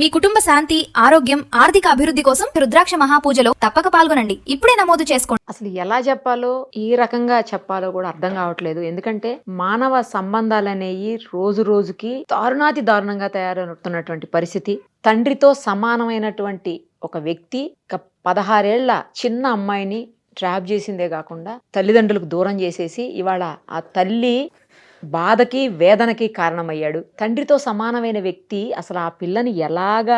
మీ కుటుంబ శాంతి, ఆరోగ్యం, ఆర్థిక అభివృద్ధి కోసం రుద్రాక్ష మహాపూజలో తప్పక పాల్గొనండి. ఇప్పుడే నమోదు చేసుకోండి. అసలు ఎలా చెప్పాలో, ఈ రకంగా చెప్పాలో కూడా అర్థం కావట్లేదు. ఎందుకంటే మానవ సంబంధాలు అనేవి రోజు రోజుకి దారుణాతి దారుణంగా తయారవుతున్నటువంటి పరిస్థితి. తండ్రితో సమానమైనటువంటి ఒక వ్యక్తి 16 ఏళ్ల చిన్న అమ్మాయిని ట్రాప్ చేసిందే కాకుండా తల్లిదండ్రులకు దూరం చేసేసి ఇవాళ ఆ తల్లి బాధకి వేదనకి కారణమయ్యాడు. తండ్రితో సమానమైన వ్యక్తి అసలు ఆ పిల్లని ఎలాగా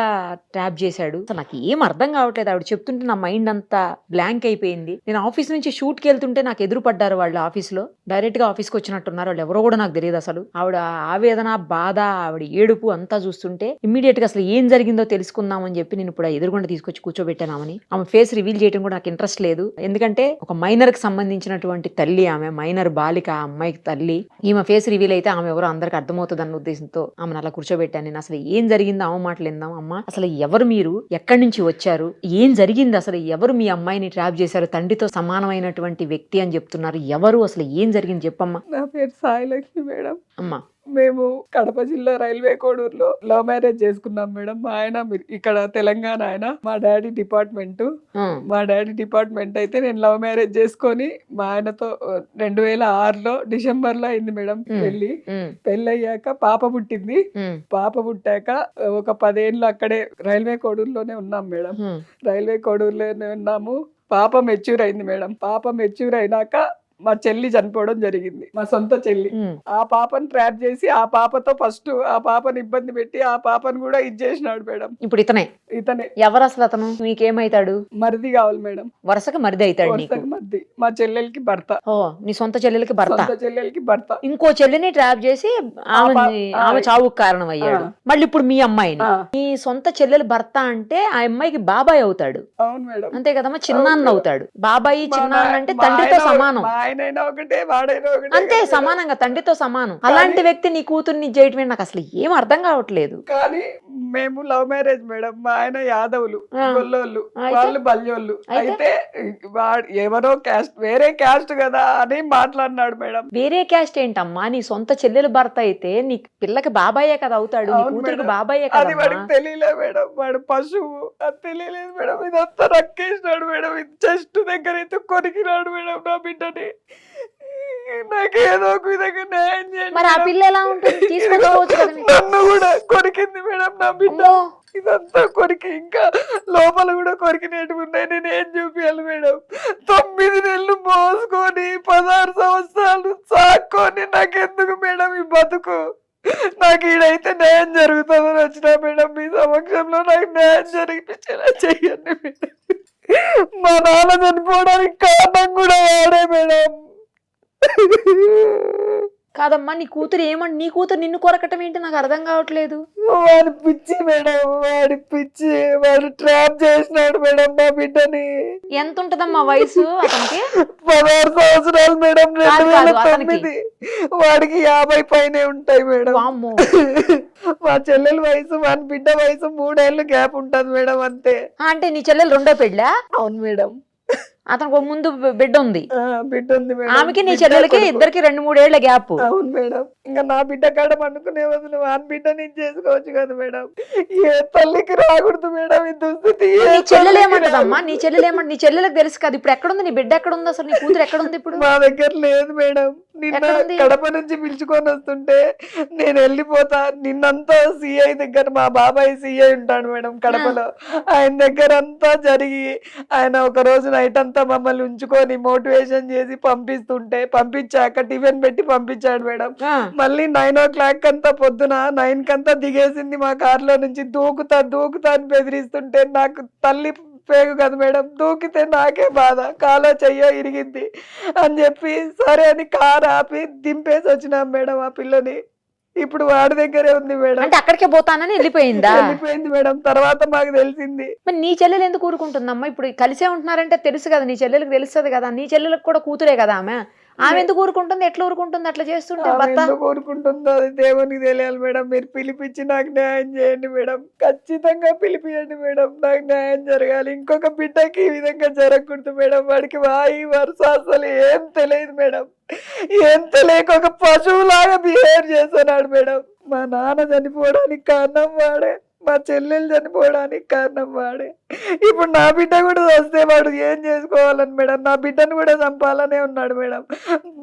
ట్రాప్ చేశాడు అసలు నాకు ఏం అర్థం కావట్లేదు. ఆవిడ చెప్తుంటే నా మైండ్ అంతా బ్లాంక్ అయిపోయింది. నేను ఆఫీస్ నుంచి షూట్కి వెళ్తుంటే నాకు ఎదురు పడ్డారు వాళ్ళు. ఆఫీస్లో డైరెక్ట్ గా ఆఫీస్కి వచ్చినట్టున్నారు. వాళ్ళు ఎవరో కూడా నాకు తెలియదు. అసలు ఆవిడ ఆవేదన, బాధ, ఆవిడ ఏడుపు అంతా చూస్తుంటే ఇమ్మీడియట్ గా అసలు ఏం జరిగిందో తెలుసుకుందామని చెప్పి నేను ఇప్పుడు ఎదురుగుండా తీసుకొచ్చి కూర్చోబెట్టానామని. ఆమె ఫేస్ రివీల్ చేయడం కూడా నాకు ఇంట్రెస్ట్ లేదు. ఎందుకంటే ఒక మైనర్ కి సంబంధించినటువంటి తల్లి ఆమె, మైనర్ బాలిక, ఆ అమ్మాయికి తల్లి. ఈమె ఫేస్ రివీల్ అయితే ఆమె ఎవరో అందరికి అర్థమవుతుంది అన్న ఉద్దేశంతో ఆమెను అలా కూర్చోబెట్టాను. నేను అసలు ఏం జరిగిందో ఆమె మాటలేందాం. అమ్మ, అసలు ఎవరు మీరు, ఎక్కడి నుంచి వచ్చారు, ఏం జరిగింది, అసలు ఎవరు మీ అమ్మాయిని ట్రాప్ చేశారు, తండ్రితో సమానమైనటువంటి వ్యక్తి అని చెప్తున్నారు, ఎవరు, అసలు ఏం జరిగింది చెప్పమ్మా. నా పేరు సాయిలక్ష్మి మేడం. అమ్మా, మేము కడప జిల్లా రైల్వే కోడూరులో లవ్ మ్యారేజ్ చేసుకున్నాం మేడం. మా ఆయన ఇక్కడ తెలంగాణ ఆయన, మా డాడీ డిపార్ట్మెంట్ అయితే నేను లవ్ మ్యారేజ్ చేసుకొని మా ఆయనతో 2006లో డిసెంబర్లో అయింది మేడం పెళ్లి అయ్యాక పాప పుట్టింది. పాప పుట్టాక ఒక 10 ఏళ్ళు అక్కడే రైల్వే కోడూరులోనే ఉన్నాం మేడం. రైల్వే కోడూరులోనే ఉన్నాము. పాప మెచ్యూర్ అయింది మేడం. పాప మెచ్యూర్ అయినాక మా చెల్లి చనిపోవడం జరిగింది, మా సొంత చెల్లి. ఆ పాపను ట్రాప్ చేసి ఆ పాపతో ఫస్ట్ ఆ పాపను ఇబ్బంది పెట్టి ఆ పాపను కూడా ఇచ్చేసినాడు మేడం. ఇప్పుడు ఇతనే ఎవరు అసలు? అతను మీకేమైతాడు? మరిది కావాలి మేడం. వరుసగా మరిది అవుతాడు నీకు? మరిది, మా చెల్లెలకి భర్త. ఓ, నీ సొంత చెల్లెలకి భర్త. చెల్లెలకి భర్త ఇంకో చెల్లిని ట్రాప్ చేసి ఆమె చావుకు కారణం అయ్యాడు. మళ్ళీ ఇప్పుడు మీ అమ్మాయిని, నీ సొంత చెల్లెలు భర్త అంటే ఆ అమ్మాయికి బాబాయ్ అవుతాడు. అవును మేడం, అంతే కదమ్మా. చిన్నాన్న అవుతాడు. బాబాయి చిన్నాన్న అంటే తండ్రితో సమానం. అంతే, సమానంగా తండ్రితో సమానం. అలాంటి వ్యక్తి నీ కూతుర్ని చేయటమే నాకు అసలు ఏం అర్థం కావట్లేదు. కానీ మేము లవ్ మ్యారేజ్ మేడం. మా ఆయన యాదవులు, గొల్లోళ్ళు, వాళ్ళు బల్యోళ్ళు. అయితే ఎవరో క్యాస్ట్, వేరే క్యాస్ట్ కదా అని మాట్లాడినాడు మేడం. వేరే క్యాస్ట్ ఏంటమ్మా? నీ సొంత చెల్లెలు భర్త అయితే నీ పిల్లకి బాబాయే కదా అవుతాడు, నీ కూతురికి బాబాయే కదా. అది వాడికి తెలియలే మేడం. వాడు పశువు, అది తెలియలేదు మేడం. ఇదంతా రక్కేసినాడు మేడం. చెస్ట్ దగ్గర అయితే కొరికినాడు మేడం నా బిడ్డని. నాకేదో ఒక విధంగా న్యాయం చేయండి. మరి ఆ పిల్ల ఎలా ఉంటుంది? నన్ను కూడా కొరికింది మేడం నా బిడ్డ. ఇదంతా కొరికి ఇంకా లోపల కూడా కొరికినట్టు ఉన్నాయి. నేను ఏం చూపించాలి మేడం? 9 నెలలు మోసుకొని 16 సంవత్సరాలు సాక్కొని నాకెందుకు మేడం ఈ బతుకు? నాకు ఈడైతే న్యాయం జరుగుతుందని వచ్చినా మేడం. మీ సమక్షంలో నాకు న్యాయం జరిపించేలా చెయ్యండి మేడం. మా నాన్న చనిపోవడానికి కారణం కూడా వాడే మేడం. కాదమ్మా, నీ కూతురు ఏమంటే నీ కూతురు నిన్ను కొరకటం ఏంటి నాకు అర్థం కావట్లేదు. వాడి పిచ్చి మేడం, వాడి పిచ్చి. వాడు ట్రాప్ చేసినాడు మేడం మా బిడ్డని. ఎంత ఉంటదమ్మా వయసు అతనికి? 16 సంవత్సరాలు మేడం. 2009. వాడికి 50 పైనే ఉంటాయి మేడం. మా చెల్లెల వయసు, వాడి బిడ్డ వయసు 3 ఏళ్ళు గ్యాప్ ఉంటది మేడం, అంతే. అంటే నీ చెల్లెలు రెండో పెళ్ళా? అవును మేడం. అతనికి ముందు బిడ్డ ఉంది. బిడ్డ ఉంది మేడం. ఆమెకి నీ చెల్లెలకి ఇద్దరికి 2-3 ఏళ్ల గ్యాప్. అవును మేడం. ఇంకా నా బిడ్డ కాడ పండుకునే వదిలి వాని బిడ్డ నేను చేసుకోవచ్చు కదా మేడం. ఏ తల్లికి రాకూడదు మేడం ఈ దుస్థితి. నీ చెల్లెలు ఏమంటదమ్మా? నీ చెల్లెలకు తెలుసు కదా ఇప్పుడు ఎక్కడుంది నీ బిడ్డ, ఎక్కడుంది అసలు? నీ కూతురు ఎక్కడుంది ఇప్పుడు? మా దగ్గర లేదు మేడం. నిన్న కడప నుంచి పిలుచుకొని వస్తుంటే నేను వెళ్ళిపోతా. నిన్నంతా సిఐ దగ్గర, మా బాబాయ్ సిఐ ఉంటాడు మేడం కడపలో, ఆయన దగ్గర అంతా జరిగి ఆయన ఒక రోజు నైట్ అంతా మమ్మల్ని ఉంచుకొని మోటివేషన్ చేసి పంపించాక టిఫిన్ పెట్టి పంపించాడు మేడం. మళ్ళీ 9 o'clock అంతా, పొద్దున 9 కంతా దిగేసింది మా కార్లో నుంచి. దూకుతా అని బెదిరిస్తుంటే నాకు తల్లి పేగు కదా మేడం. దూకితే నాకే బాధ, కాలో చెయ్యో ఇరిగింది అని చెప్పి సరే అని కార్ ఆపి దింపేసి వచ్చినాం మేడం ఆ పిల్లని. ఇప్పుడు వాడి దగ్గరే ఉంది మేడం. అంటే అక్కడికే పోతానని వెళ్ళిపోయింది మేడం. తర్వాత మాకు తెలిసింది. మరి నీ చెల్లెలు ఎందుకు ఊరుకుంటుందమ్మా? ఇప్పుడు కలిసే ఉంటున్నారంటే తెలుసు కదా, నీ చెల్లెలకు తెలుస్తుంది కదా. నీ చెల్లెలకు కూడా కూతురే కదా ఆమె ఎందుకు ఊరుకుంటుంది? ఎట్లా ఊరుకుంటుంది అట్లా చేస్తుంటే? ఎందుకు ఊరుకుంటుందో అది దేవునికి తెలియాలి మేడం. మీరు పిలిపించి నాకు న్యాయం చేయండి మేడం. ఖచ్చితంగా పిలిపియండి మేడం. నాకు న్యాయం జరగాలి. ఇంకొక బిడ్డకి ఈ విధంగా జరగకూడదు మేడం. వాడికి వాయి వరుస అసలు ఏం తెలియదు మేడం. ఏం తెలియక ఒక పశువులాగా బిహేవ్ చేస్తున్నాడు మేడం. మా నాన్న చనిపోవడానికి కారణం వాడే. మా చెల్లెలు చనిపోవడానికి కారణం వాడే. ఇప్పుడు నా బిడ్డ కూడా వస్తే వాడు ఏం చేసుకోవాలని మేడం, నా బిడ్డను కూడా చంపాలనే ఉన్నాడు మేడం.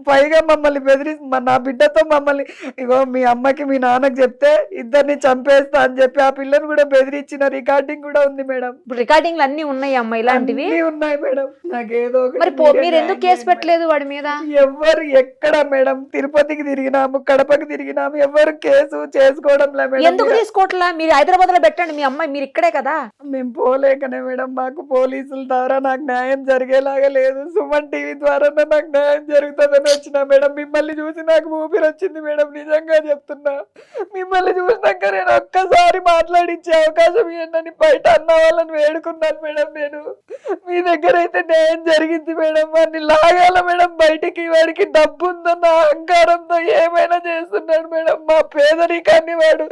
పైగా మమ్మల్ని నా బిడ్డతో మమ్మల్ని ఇగో మీ అమ్మకి మీ నాన్నకి చెప్తే ఇద్దరిని చంపేస్తా అని చెప్పి ఆ పిల్లని కూడా బెదిరించిన రికార్డింగ్ కూడా ఉంది మేడం. ఇప్పుడు రికార్డింగ్లు అన్ని ఉన్నాయి అమ్మ ఇలాంటివి? అన్నీ ఉన్నాయి మేడం. నాకేదో మరి మీరు ఎందుకు కేసు పెట్టలేదు వాడి మీద? ఎవరు ఎక్కడ మేడం, తిరుపతికి తిరిగినాము, కడపకి తిరిగినాము, ఎవరు కేసు చేసుకోవడంలే మేడం. ఎందుకు తీసుకోవట్లా? మీరు హైదరాబాద్ లో పెట్టండి, మీ అమ్మాయి మీరు ఇక్కడే కదా. మేము పోలేకనే మేడం, మాకు పోలీసుల ద్వారా నాకు న్యాయం జరిగేలాగా లేదు. సుమన్ టీవీ ద్వారా నాకు న్యాయం జరుగుతుందని వచ్చిన మేడం. మిమ్మల్ని చూసి నాకు ఊపిరి వచ్చింది మేడం, నిజంగా చెప్తున్నా. మిమ్మల్ని చూసినాక నేను ఒక్కసారి మాట్లాడించే అవకాశం ఏంటని బయట అన్న వాళ్ళని వేడుకున్నాను మేడం. నేను మీ దగ్గర అయితే న్యాయం జరిగింది మేడం. వాడిని లాగాల మేడం బయటికి. వాడికి డబ్బు ఉందన్న అహంకారంతో ఏమైనా చేస్తున్నాడు మేడం. మా పేదరికాన్ని వాడు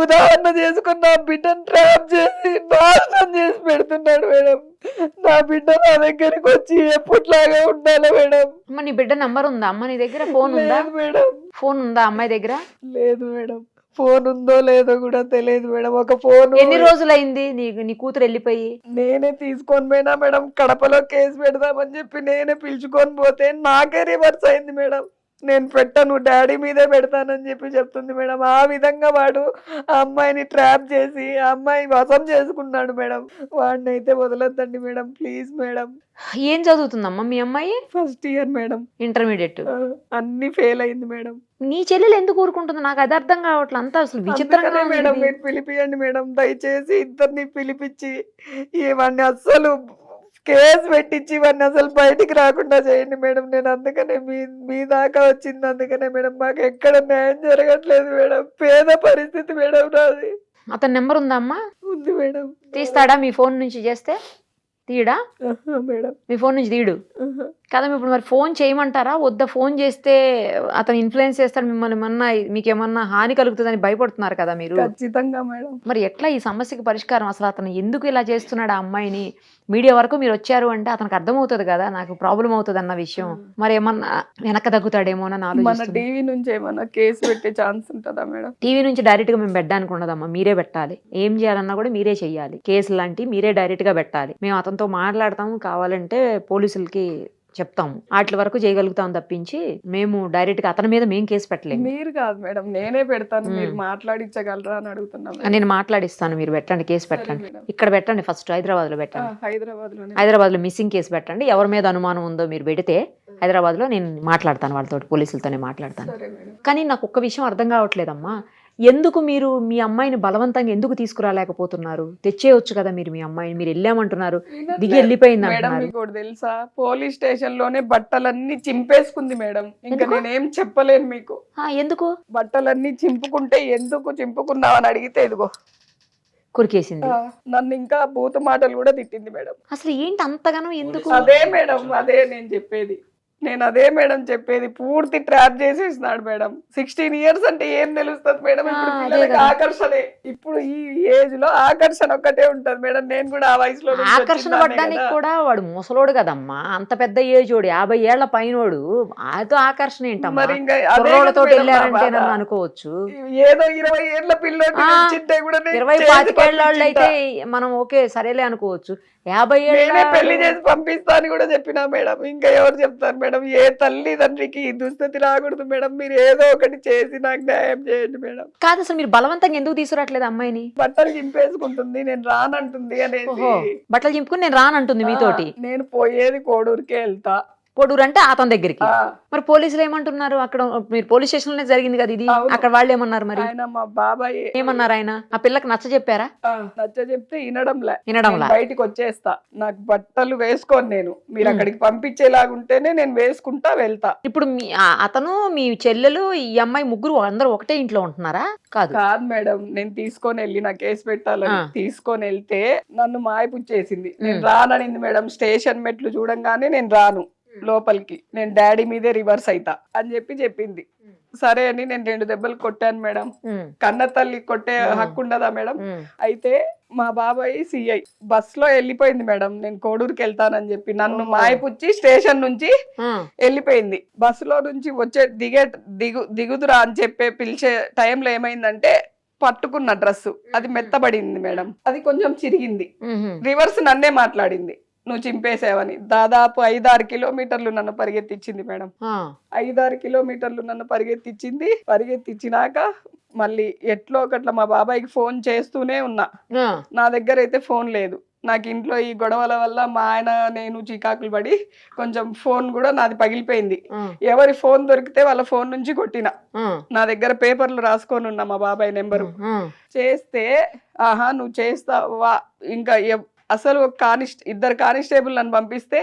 ఉదాహరణ చేసుకుని నా బిడ్డను ట్రాప్ చేసి నాశనం చేసి పెడుతున్నాడు మేడం. నా బిడ్డ నా దగ్గరికి వచ్చి ఎప్పట్లాగా ఉండాలి మేడం. అమ్మ నీ బిడ్డ నంబర్ ఉందా అమ్మ నీ దగ్గర? ఫోన్ ఉందా మేడం? ఫోన్ ఉందా అమ్మాయి దగ్గర? లేదు మేడం. ఫోన్ ఉందో లేదో కూడా తెలియదు మేడం. ఒక ఫోన్ ఎన్ని రోజులైంది నీ కూతురు వెళ్ళిపోయి? నేనే తీసుకొని పోయినా మేడం. కడపలో కేసు పెడదామని చెప్పి నేనే పిలుచుకొని పోతే నాకే రివర్స్ అయింది మేడం. నేను పెట్టను, డాడీ మీదే పెడతానని చెప్పి చెప్తుంది మేడం. ఆ విధంగా వాడు ఆ అమ్మాయిని ట్రాప్ చేసి ఆ అమ్మాయి వశం చేసుకున్నాడు మేడం. వాడిని అయితే వదలొద్దండి మేడం, ప్లీజ్ మేడం. ఏం చదువుతుందమ్మా మీ అమ్మాయి? First year madam, intermediate. అన్ని ఫెయిల్ అయింది మేడం. నీ చెల్లెలు ఎందుకు ఊరుకుంటుంది? నాకు అది అర్థం కావట్లేదు. అంతా అసలు విచిత్రంగా ఉంది మేడం. ఇది. మీరు పిలిపియండి మేడం, దయచేసి ఇద్దరిని పిలిపించి ఇవన్నీ అస్సలు కేసు పెట్టించి ఇవన్నీ అసలు బయటికి రాకుండా చేయండి మేడం. నేను అందుకనే మీ దాకా వచ్చింది. అందుకనే మేడం మాకు ఎక్కడ న్యాయం జరగట్లేదు మేడం. పేద పరిస్థితి మేడం నాది. అతని నెంబర్ ఉందా అమ్మా? ఉంది మేడం. తీస్తాడా మీ ఫోన్ నుంచి చేస్తే? తీయడా మేడం? మీ ఫోన్ నుంచి తీయడు కదా. ఇప్పుడు మరి ఫోన్ చేయమంటారా వద్దా? ఫోన్ చేస్తే అతను ఇన్ఫ్లుయెన్స్ చేస్తాడు మిమ్మల్ని, ఏమన్నా మీకేమన్నా హాని కలుగుతుందని భయపడుతున్నారు కదా మీరు. ఖచ్చితంగా మేడం. మరి ఎట్లా ఈ సమస్యకి పరిష్కారం? అసలు అతను ఎందుకు ఇలా చేస్తున్నాడు ఆ అమ్మాయిని? మీడియా వరకు మీరు వచ్చారు అంటే అతనికి అర్థమవుతుంది కదా నాకు ప్రాబ్లం అవుతుంది అన్న విషయం. మరి ఏమన్నా వెనక తగ్గుతాడేమో అని మన ఆలోచిస్తున్నాను. టీవీ నుంచి ఏమన్నా కేసు పెట్టే ఛాన్స్ ఉంటుందా మేడం? టీవీ నుంచి డైరెక్ట్ గా మేము పెట్టడానికి ఉండదమ్మా, మీరే పెట్టాలి. ఏం చేయాలన్నా కూడా మీరే చెయ్యాలి. కేసులు లాంటివి మీరే డైరెక్ట్ గా పెట్టాలి. మేము అతనితో మాట్లాడతాము, కావాలంటే పోలీసులకి చెప్తాము, వాటి వరకు చేయగలుగుతాం తప్పించి మేము డైరెక్ట్ గా అతని మీద మేము కేసు పెట్టలేము. మీరు కాదు మేడం, నేనే పెడతాను. మీరు మాట్లాడించగలరా అని అడుగుతున్నాను. నేను మాట్లాడిస్తాను, మీరు పెట్టండి, కేసు పెట్టండి. ఇక్కడ పెట్టండి, ఫస్ట్ హైదరాబాద్ లో పెట్టండి. హైదరాబాద్ లో మిస్సింగ్ కేసు పెట్టండి. ఎవరి మీద అనుమానం ఉందో మీరు పెడితే హైదరాబాద్ లో నేను మాట్లాడతాను, వాళ్ళతో పోలీసులతోనే మాట్లాడతాను. కానీ నాకు ఒక్క విషయం అర్థం కావట్లేదమ్మా, ఎందుకు మీరు మీ అమ్మాయిని బలవంతంగా ఎందుకు తీసుకురాలేకపోతున్నారు? తెచ్చేయొచ్చు కదా మీరు మీ అమ్మాయిని. మీరు వెళ్ళామంటున్నారు, దిగి వెళ్ళిపోయింది అంటున్నారు. మీకు తెలుసా, పోలీస్ స్టేషన్ లోనే బట్టలన్నీ చింపేసుకుంది మేడం. ఇంకా నేనేం చెప్పలేను మీకు. ఎందుకు బట్టలన్నీ చింపుకుంటే ఎందుకు చింపుకున్నావు అని అడిగితే ఇదిగో కొరికేసింది. నన్ను ఇంకా బూత మాటలు కూడా తిట్టింది మేడం. అసలు ఏంటి అంతగానో ఎందుకు? అదే మేడం, అదే నేను చెప్పేది. నేను అదే మేడం చెప్పేది. పూర్తి ట్రాప్ చేసేసినాడు మేడం. 16 years అంటే ఏం తెలుస్తుంది మేడం? ఇప్పుడు పిల్లలకి ఆకర్షణే. ఇప్పుడు ఈ ఏజ్ లో ఆకర్షణ ఒక్కటే ఉంటది మేడం. నేను కూడా ఆ వయసులో ఆకర్షణ పడ్డానికి కూడా వాడు ముసలోడు కదమ్మా, అంత పెద్ద ఏజ్ వాడు, 50 ఏళ్ల పైనోడు. అదో ఆకర్షణ ఏంటమ్మా? కుర్రోళ్ళతో వెళ్ళారంటే నన్ను అనుకోవచ్చు. ఏదో 20 ఏళ్ల పిల్లలు 20-25 ఏళ్ళ వాళ్ళు అయితే మనం ఓకే సరేలే అనుకోవచ్చు. 50 ఏళ్ళ పెళ్లి చేసి పంపిస్తా అని కూడా చెప్పినా మేడం. ఇంకా ఎవరు చెప్తారు మేడం? ఏ తల్లిదండ్రికి ఈ దుస్థితి రాకూడదు మేడం. మీరు ఏదో ఒకటి చేసి నాకు న్యాయం చేయండి మేడం. కాదు, అసలు మీరు బలవంతంగా ఎందుకు తీసుకురావట్లేదు అమ్మాయిని? బట్టలు చింపేసుకుంటుంది, నేను రానంటుంది అనేది. బట్టలు చింపుకుని నేను రానంటుంది మీతోటి. నేను పోయేది కోడూరుకే వెళ్తా. కోడూరు అంటే అతని దగ్గరికి. మరి పోలీసులు ఏమంటున్నారు? అక్కడ మీరు పోలీస్ స్టేషన్ లోనే జరిగింది కదా ఇది, అక్కడ వాళ్ళు ఏమన్నారు? మరి ఆయన మా బాబాయ్ ఏమన్నారు? ఆయన ఆ పిల్లకి నచ్చ చెప్పారా? నచ్చ చెప్తే వినడంలా బయటికి వచ్చేస్తా. నాకు బట్టలు వేసుకోను, నేను మీరు అక్కడికి పంపించేలాగుంటేనే నేను వేసుకుంటా వెళ్తా. ఇప్పుడు అతను మీ చెల్లెలు ఈ అమ్మాయి ముగ్గురు అందరూ ఒకటే ఇంట్లో ఉంటున్నారా? కాదు మేడం, నేను తీసుకొని వెళ్ళి నా కేసు పెట్టాలని తీసుకొని వెళ్తే నన్ను మాయపుచ్చేసింది. నేను రాననింది మేడం. స్టేషన్ మెట్లు చూడంగానే నేను రాను లోపలికి, నేను డాడీ మీదే రివర్స్ అయితా అని చెప్పింది. సరే అని నేను 2 దెబ్బలు కొట్టాను మేడం. కన్న తల్లి కొట్టే హక్కు ఉండదా మేడం? అయితే మా బాబాయ్ సిఐ బస్ లో వెళ్ళిపోయింది మేడం. నేను కోడూరుకి వెళ్తానని చెప్పి నన్ను మాయపుచ్చి స్టేషన్ నుంచి వెళ్ళిపోయింది. బస్సులో నుంచి దిగుదురా అని చెప్పి పిలిచే టైంలో ఏమైందంటే పట్టుకున్న డ్రెస్ అది మెత్తబడింది మేడం, అది కొంచెం చిరిగింది. మ్మ్. రివర్స్ నన్నే మాట్లాడింది, నువ్వు చింపేసావని. దాదాపు 5-6 కిలోమీటర్లు నన్ను పరిగెత్తిచ్చింది మేడం. ఆ. 5-6 కిలోమీటర్లు నన్ను పరిగెత్తిచ్చినాక మళ్ళీ ఎట్లో ఒకట్లా మా బాబాయ్కి ఫోన్ చేస్తూనే ఉన్నా. ఆ. నా దగ్గర అయితే ఫోన్ లేదు. నాకు ఇంట్లో ఈ గొడవల వల్ల మా ఆయన నేను చికాకులు పడి కొంచెం ఫోన్ కూడా నాది పగిలిపోయింది. ఆ. ఎవరి ఫోన్ దొరికితే వాళ్ళ ఫోన్ నుంచి కొట్టిన. ఆ. నా దగ్గర పేపర్లు రాసుకొని ఉన్నా మా బాబాయ్ నెంబరు. ఆ. చేస్తే ఆహా నువ్వు చేస్తావా, ఇంకా అసలు ఇద్దరు కానిస్టేబుల్ నన్ను పంపిస్తే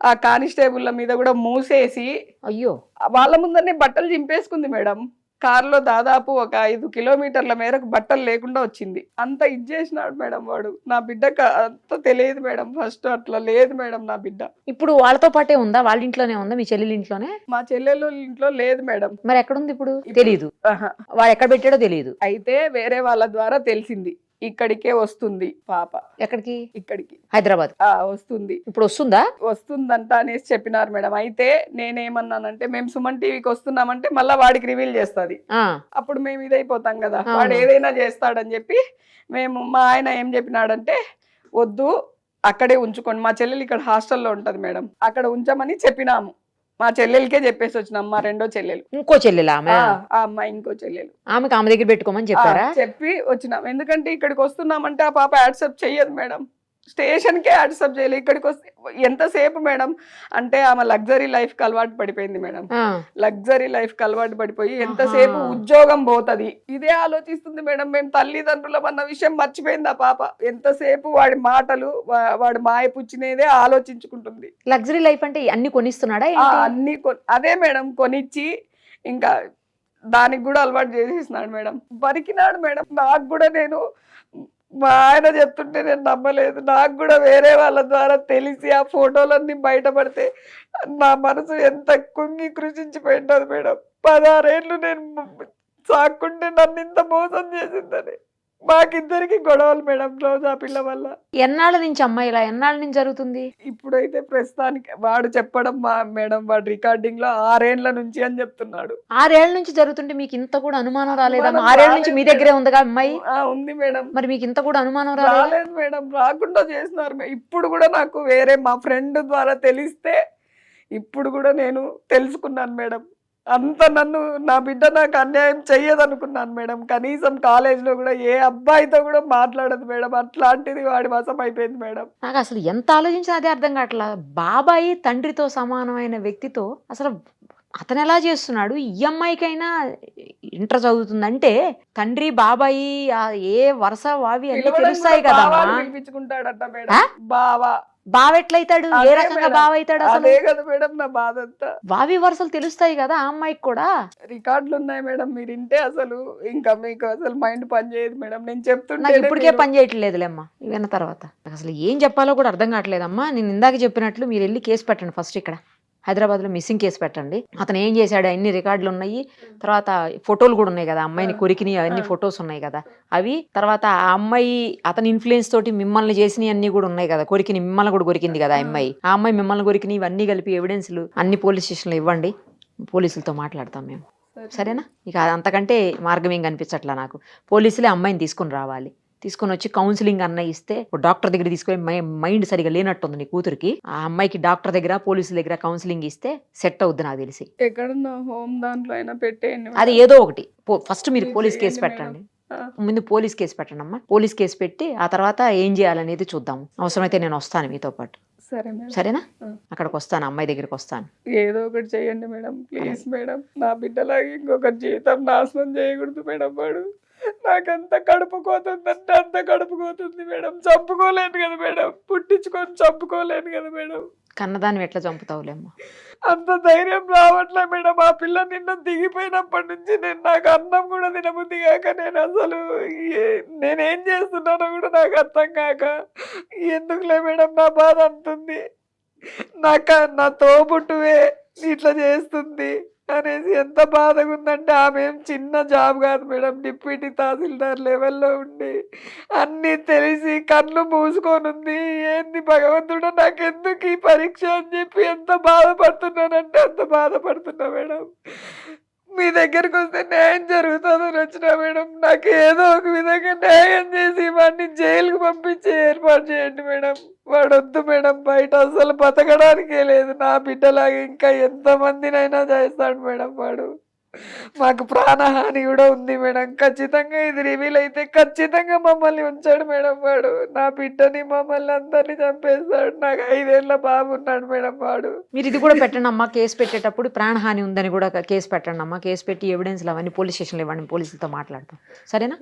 ఆ కానిస్టేబుల్ల మీద కూడా మూసేసి అయ్యో వాళ్ళ ముందరనే బట్టలు చింపేసుకుంది మేడం. కారులో దాదాపు ఒక 5 కిలోమీటర్ల మేరకు బట్టలు లేకుండా వచ్చింది. అంత చేసినాడు మేడం వాడు. నా బిడ్డకు అంత తెలియదు మేడం, ఫస్ట్ అట్లా లేదు మేడం నా బిడ్డ. ఇప్పుడు వాళ్ళతో పాటే ఉందా? వాళ్ళ ఇంట్లోనే ఉందా? మీ చెల్లెల ఇంట్లోనే? మా చెల్లెలు ఇంట్లో లేదు మేడం. మరి ఎక్కడుంది ఇప్పుడు? తెలీదు. ఆహా. వాడు ఎక్కడ పెట్టాడో తెలియదు. అయితే వేరే వాళ్ళ ద్వారా తెలిసింది, ఇక్కడికే వస్తుంది పాప. ఎక్కడికి? ఇక్కడికి హైదరాబాద్ వస్తుంది. ఇప్పుడు వస్తుందా? వస్తుందంట అనేసి చెప్పినారు మేడం. అయితే నేనేమన్నానంటే మేము సుమన్ టీవీకి వస్తున్నామంటే మళ్ళీ వాడికి రివీల్ చేస్తుంది, ఆ. అప్పుడు మేము ఇదైపోతాం కదా, అవును. వాడు ఏదైనా చేస్తాడని చెప్పి మా ఆయన ఏం చెప్పినాడంటే వద్దు అక్కడే ఉంచుకోండి, మా చెల్లెలు ఇక్కడ హాస్టల్లో ఉంటది మేడం, అక్కడ ఉంచమని చెప్పినాము. మా చెల్లెలకే చెప్పేసి వచ్చినాం, మా రెండో చెల్లెలు. ఇంకో చెల్లెలా ఆమె? ఆ అమ్మాయి ఇంకో చెల్లెలు. ఆమెకి ఆమె దగ్గర పెట్టుకోమని చెప్పారా? చెప్పి వచ్చినాం. ఎందుకంటే ఇక్కడికి వస్తున్నామంటే ఆ పాప యాక్సెప్ట్ చెయ్యదు మేడం. స్టేషన్కే యాక్సెప్ట్ చేయలేదు. ఇక్కడికి వస్తే ఎంతసేపు మేడం అంటే ఆమె లగ్జరీ లైఫ్ కి అలవాటు పడిపోయింది మేడం. ఆ. లగ్జరీ లైఫ్ కి అలవాటు పడిపోయి ఎంతసేపు ఉద్యోగం పోతుంది ఇదే ఆలోచిస్తుంది మేడం. మేము తల్లిదండ్రులం అన్న విషయం మర్చిపోయింది ఆ పాప. ఎంతసేపు వాడి మాటలు వాడి మాయపుచ్చినేదే ఆలోచించుకుంటుంది. లగ్జరీ లైఫ్ అంటే అన్ని కొనిస్తున్నాడా? అన్ని అదే మేడం కొనిచ్చి ఇంకా దానికి కూడా అలవాటు చేసేసినాడు మేడం. బరికినాడు మేడం. నాకు కూడా మా ఆయన చెప్తుంటే నేను నమ్మలేదు. నాకు కూడా వేరే వాళ్ళ ద్వారా తెలిసి ఆ ఫోటోలన్నీ బయటపడితే నా మనసు ఎంత కుంగి కృషించిపోయింది మేడం. 16 ఏళ్ళు నేను సాక్కుంటే నన్ను ఇంత మోసం చేసిందని. మాకిద్దరికి గొడవలు మేడం రోజు ఆ పిల్ల వల్ల. ఎన్నాళ్ళ నుంచి అమ్మాయి ఇలా ఎన్నాళ్ళ నుంచి జరుగుతుంది? ఇప్పుడైతే ప్రస్తుతానికి వాడు చెప్పడం మేడం, వాడు రికార్డింగ్ లో 6 ఏళ్ల నుంచి అని చెప్తున్నాడు. 6 ఏళ్ల నుంచి జరుగుతుంటే మీకు ఇంత కూడా అనుమానం రాలేదా? 6 ఏళ్ల నుంచి మీ దగ్గరే ఉందిగా అమ్మాయి? ఉంది మేడం. మరి మీకు ఇంత కూడా అనుమానం రాలేదు మేడం. రాకుండా చేసినారు. ఇప్పుడు కూడా నాకు వేరే మా ఫ్రెండ్ ద్వారా తెలిస్తే ఇప్పుడు కూడా నేను తెలుసుకున్నాను మేడం. అంత నా బిడ్డ నాకు అన్యాయం చెయ్యదు అనుకున్నాను మేడం. కనీసం కాలేజీలో కూడా ఏ అబ్బాయితో కూడా మాట్లాడదు మేడం. అట్లాంటిది వాడి వశం అయిపోయింది మేడం. నాకు అసలు ఎంత ఆలోచించినా అదే అర్థం కావట్లా. బాబాయి తండ్రితో సమానమైన వ్యక్తితో అసలు అతను ఎలా చేస్తున్నాడు? ఈ అమ్మాయికైనా ఇంటర్ చదువుతుందంటే తండ్రి బాబాయి ఏ వరుస వావి అన్ని తెలుస్తాయి కదా. పిలిపించుకుంటాడట మేడం. బావా బావ ఎట్లయితాడు? ఏ రకంగా బావ అవుతాడు? అదే కదా మేడం నా బాధ అంతా. వావి వరుసలు తెలుస్తాయి కదా ఆ అమ్మాయికి కూడా. రికార్డులు ఉన్నాయి మేడం. మీరు వింటే అసలు ఇంకా మీకు అసలు మైండ్ పని చేయదు మేడం. నేను చెప్తుంటే నాకు ఇప్పటికే పని చేయట్లేదులేమ్మా విన్న తర్వాత. అసలు ఏం చెప్పాలో కూడా అర్థం కావట్లేదమ్మా. నేను ఇందాక చెప్పినట్లు మీరు వెళ్ళి కేసు పెట్టండి ఫస్ట్. ఇక్కడ హైదరాబాద్లో మిస్సింగ్ కేసు పెట్టండి. అతను ఏం చేశాడు అన్ని రికార్డులు ఉన్నాయి. తర్వాత ఫోటోలు కూడా ఉన్నాయి కదా, అమ్మాయిని కొరికిని అవన్నీ ఫొటోస్ ఉన్నాయి కదా అవి. తర్వాత ఆ అమ్మాయి అతని ఇన్ఫ్లుయెన్స్ తోటి మిమ్మల్ని చేసినవి అన్ని కూడా ఉన్నాయి కదా, కొరికిని మిమ్మల్ని కూడా కొరికింది కదా ఆ అమ్మాయి మిమ్మల్ని కొరికిని ఇవన్నీ కలిపి ఎవిడెన్స్లు అన్ని పోలీస్ స్టేషన్లో ఇవ్వండి. పోలీసులతో మాట్లాడతాం మేము, సరేనా? ఇక అంతకంటే మార్గం ఏం కనిపించట్లా నాకు. పోలీసులే అమ్మాయిని తీసుకుని రావాలి. తీసుకొని వచ్చి కౌన్సిలింగ్ అన్న ఇస్తే, డాక్టర్ దగ్గర తీసుకొని మైండ్ సరిగా లేనట్టుంది నీ కూతురికి. ఆ అమ్మాయికి డాక్టర్ దగ్గర పోలీసుల దగ్గర కౌన్సిలింగ్ ఇస్తే సెట్ అవుద్ది నాకు తెలిసి. ఎక్కడన్నా హోమ్ దాంట్లో అయినా పెట్టేయండి. అది ఏదో ఒకటి. ఫస్ట్ మీరు పోలీస్ కేసు పెట్టండి. ముందు పోలీస్ కేసు పెట్టండి అమ్మా. పోలీస్ కేసు పెట్టి ఆ తర్వాత ఏం చేయాలనేది చూద్దాము. అవసరమైతే నేను వస్తాను మీతో పాటు. సరేనా? అక్కడికి వస్తాను, అమ్మాయి దగ్గరికి వస్తాను. ఏదో ఒకటి చేయండి మేడం, ప్లీజ్ మేడం. నా బిడ్డలాగా ఇంకొకటి జీవితం నాశనం చేయకూడదు మేడం. వాడు నాకంత కడుపుకోతుందంటే అంత కడుపుకోతుంది మేడం. చంపుకోలేను కదా మేడం, పుట్టించుకొని చంపుకోలేను కదా మేడం. కన్నదాన్ని ఎట్లా చంపుతావులేమ్మా? అంత ధైర్యం రావట్లే మేడం. ఆ పిల్ల నిన్న దిగిపోయినప్పటి నుంచి నాకు అన్నం కూడా తినబుద్ధి కాక నేను అసలు నేనేం చేస్తున్నానో కూడా నాకు అర్థం కాక ఎందుకులే మేడం నా బాధ అంటుంది. నా తోబుట్టువే ఇట్లా చేస్తుంది అనేసి ఎంత బాధగా ఉందంటే. ఆమె ఏం చిన్న జాబ్ కాదు మేడం, డిప్యూటీ తహసీల్దార్ లెవెల్లో ఉండి అన్నీ తెలిసి కళ్ళు మూసుకొని ఉంది. ఏంది భగవంతుడు నాకెందుకు ఈ పరీక్ష అని చెప్పి ఎంత బాధపడుతున్నానంటే అంత బాధపడుతున్నా మేడం. మీ దగ్గరకు వస్తే న్యాయం జరుగుతుందని వచ్చినా మేడం. నాకు ఏదో ఒక విధంగా న్యాయం చేసి వాడిని జైలుకు పంపించి ఏర్పాటు చేయండి మేడం. వాడు వద్దు మేడం, బయట అసలు బతకడానికే లేదు. నా బిడ్డలాగా ఇంకా ఎంతమందినైనా చేస్తాడు మేడం వాడు. మాకు ప్రాణహాని కూడా ఉంది మేడం. ఖచ్చితంగా ఇది రివీల్ అయితే ఖచ్చితంగా మమ్మల్ని ఉంచాడు మేడం వాడు. నా బిడ్డని మమ్మల్ని అందరినీ చంపేస్తాడు. నాకు 5 ఏళ్ళ బాబు ఉన్నాడు మేడం వాడు. మీరు ఇది కూడా పెట్టండి అమ్మా, కేసు పెట్టేటప్పుడు ప్రాణహాని ఉందని కూడా కేసు పెట్టండి అమ్మా. కేసు పెట్టి ఎవిడెన్స్లు అవన్నీ పోలీస్ స్టేషన్లో ఇవ్వండి, పోలీసులతో మాట్లాడతాం, సరేనా?